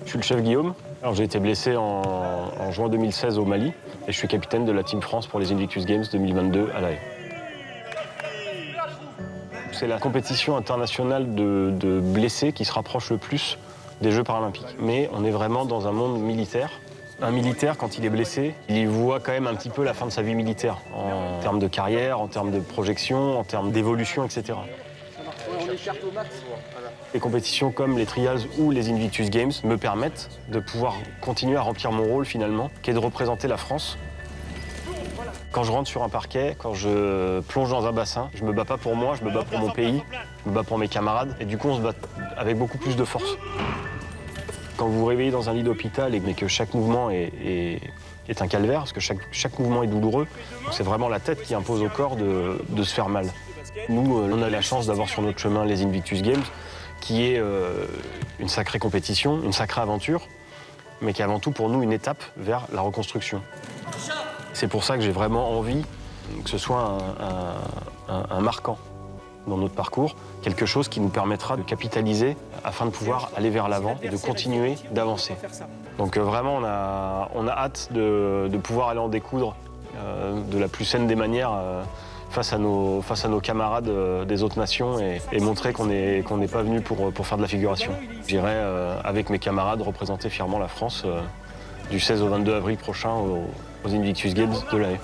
Je suis le chef Guillaume. Alors, j'ai été blessé en juin 2016 au Mali et je suis capitaine de la Team France pour les Invictus Games 2022 à La Haye. C'est la compétition internationale de blessés qui se rapproche le plus des Jeux paralympiques. Mais on est vraiment dans un monde militaire. Un militaire, quand il est blessé, il y voit quand même un petit peu la fin de sa vie militaire, en termes de carrière, en termes de projection, en termes d'évolution, etc. Les compétitions comme les Trials ou les Invictus Games me permettent de pouvoir continuer à remplir mon rôle finalement, qui est de représenter la France. Quand je rentre sur un parquet, quand je plonge dans un bassin, je me bats pas pour moi, je me bats pour mon pays, je me bats pour mes camarades, et du coup on se bat avec beaucoup plus de force. Quand vous vous réveillez dans un lit d'hôpital et que chaque mouvement est un calvaire, parce que chaque mouvement est douloureux, c'est vraiment la tête qui impose au corps de se faire mal. Nous, on a la chance d'avoir sur notre chemin les Invictus Games, qui est une sacrée compétition, une sacrée aventure, mais qui est avant tout pour nous une étape vers la reconstruction. C'est pour ça que j'ai vraiment envie que ce soit un marquant dans notre parcours, quelque chose qui nous permettra de capitaliser afin de pouvoir aller vers l'avant et de continuer d'avancer. Donc vraiment, on a hâte de pouvoir aller en découdre de la plus saine des manières face à nos camarades des autres nations et montrer qu'on n'est pas venu pour faire de la figuration. J'irai avec mes camarades représenter fièrement la France du 16 au 22 avril prochain aux Invictus Games de La Haye.